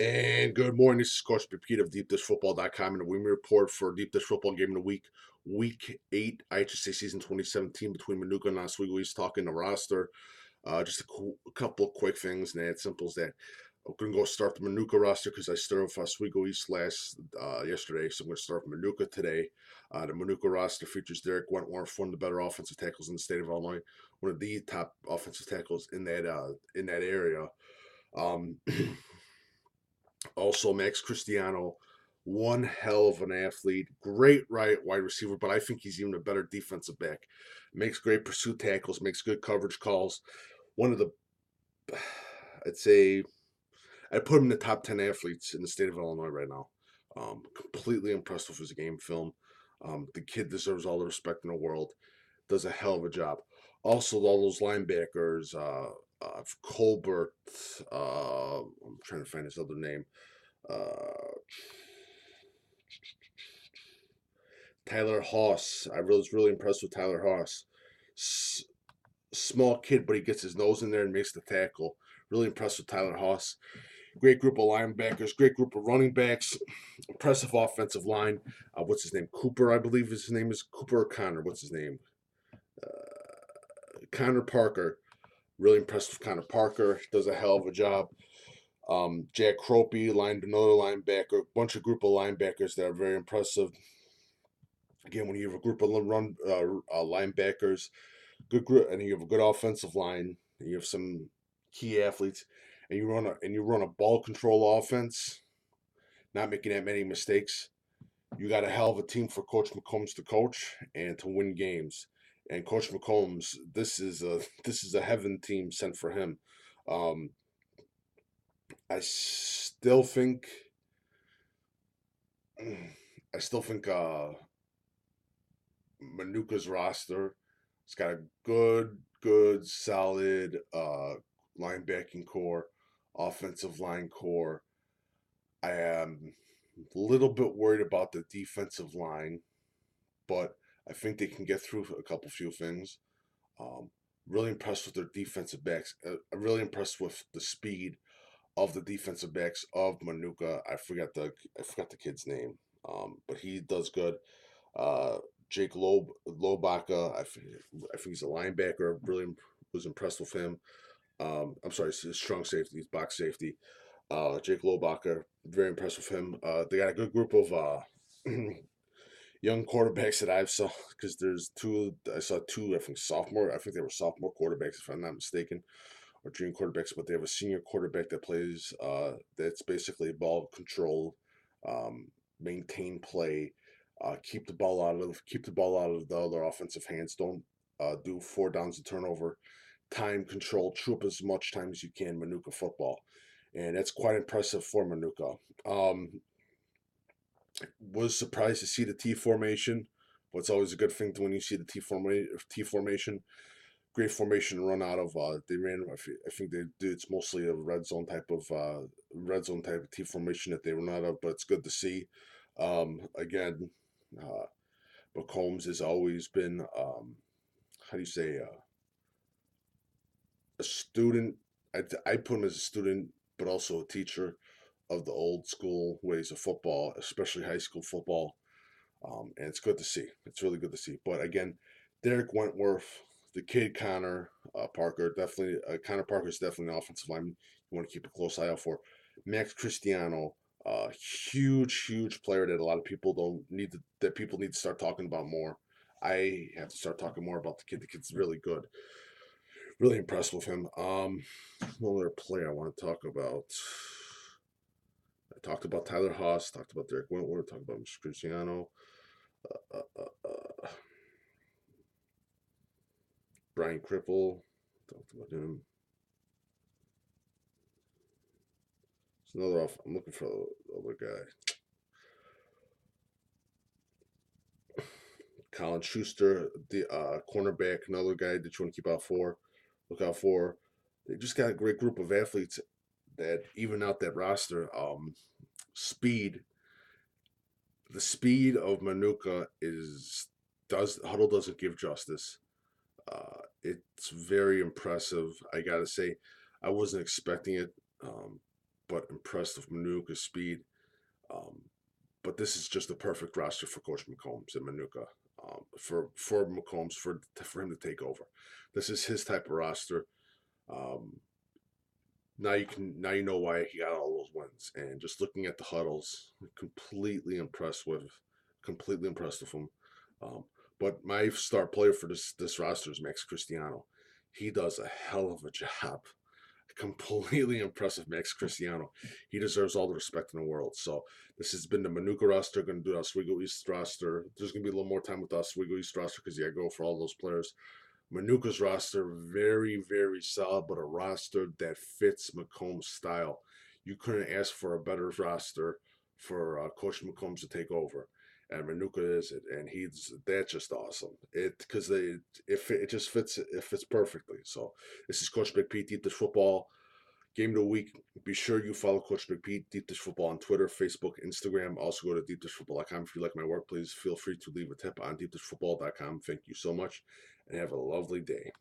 And good morning. This is Coach Pete of DeepDishFootball.com and the Wing Report for Deep Dish Football Game of the Week, Week 8, IHSA Season 2017 between Minooka and Oswego East, talking the roster. Just a couple of quick things, and it's simple as that. I'm going to go start the Minooka roster because I started with Oswego East yesterday, so I'm going to start with Minooka today. The Minooka roster features Derek Wentworth, one of the better offensive tackles in the state of Illinois, one of the top offensive tackles in that area. Also, Max Christiano, one hell of an athlete, great wide receiver, but I think he's even a better defensive back. Makes great pursuit tackles, makes good coverage calls. One of the, I'd say, I'd put him in the top 10 athletes in the state of Illinois right now. Completely impressed with his game film. The kid deserves all the respect in the world. Does a hell of a job. Also, all those linebackers, Colbert, I'm trying to find his other name. Tyler Haas. I was really impressed with Tyler Haas. Small kid, but he gets his nose in there and makes the tackle. Really impressed with Tyler Haas. Great group of linebackers, great group of running backs, impressive offensive line. What's his name? Cooper, I believe his name is Cooper or Connor. What's his name? Connor Parker. Really impressed with Connor Parker. Does a hell of a job. Jack Cropey, another linebacker. Bunch of group of linebackers that are very impressive. Again, when you have a group of linebackers, good group, and you have a good offensive line, and you have some key athletes, and you run a ball control offense, not making that many mistakes, you got a hell of a team for Coach McCombs to coach and to win games. And Coach McCombs, this is a heaven team sent for him. I still think Minooka's roster. It's got a good, solid linebacking core, offensive line core. I am a little bit worried about the defensive line, but I think they can get through a few things. Really impressed with their defensive backs. Really impressed with the speed of the defensive backs of Minooka. I forgot the kid's name, but he does good. Jake Lobaka, I think he's a linebacker. Really was impressed with him. I'm sorry, he's strong safety, he's box safety. Jake Lobaka, very impressed with him. They got a good group of young quarterbacks that I've saw because there's two. I saw two. I think sophomore. I think they were sophomore quarterbacks, if I'm not mistaken, or junior quarterbacks. But they have a senior quarterback that plays. That's basically ball control, maintain play, keep the ball out of the other offensive hands. Don't do four downs and turnover. Time control. Chew up as much time as you can. Minooka football, and that's quite impressive for Minooka. Was surprised to see the T formation. But it's always a good thing when you see the T formation. Great formation to run out of. They ran. I think they do. It's mostly a red zone type of T formation that they run out of. But it's good to see. Again, McCombs has always been how do you say a student. I put him as a student, but also a teacher of the old school ways of football, especially high school football. And it's good to see. It's really good to see. But again, Derek Wentworth, the kid Connor Parker, definitely Connor Parker is definitely an offensive lineman you want to keep a close eye out for. Max Christiano, huge player that a lot of people don't need to, that people need to start talking about more. I have to start talking more about the kid. The kid's really good. Really impressed with him. One other player I want to talk about. I talked about Tyler Haas, talked about Derek Wentworth, talked about Mr. Cristiano, Brian Cripple, talked about him. It's another off. I'm looking for the other guy. Colin Schuster, the cornerback, another guy that you want to look out for. They just got a great group of athletes that even out that roster. Speed. The speed of Minooka Huddle doesn't give justice. It's very impressive. I gotta say, I wasn't expecting it, but impressed with Minooka's speed. Um, but this is just the perfect roster for Coach McCombs and Minooka. For McCombs for him to take over. This is his type of roster. Um, now you know why he got all those wins. And just looking at the huddles, completely impressed with him. Um, but my star player for this roster is Max Cristiano. He does a hell of a job. Completely impressive, Max Cristiano. He deserves all the respect in the world. So this has been the Minooka roster. Going to do the Oswego East roster. There's going to be a little more time with the Oswego East roster because you got to go for all those players. Minooka's roster, very, very solid, but a roster that fits McCombs' style. You couldn't ask for a better roster for Coach McCombs to take over, and Minooka is it, and that's just awesome. It just fits perfectly. So this is Coach Big Pete, Deep Dish Football. Game of the week. Be sure you follow Coach Big Pete, Deep Dish Football on Twitter, Facebook, Instagram. Also go to deepdishfootball.com. If you like my work, please feel free to leave a tip on deepdishfootball.com. Thank you so much, and have a lovely day.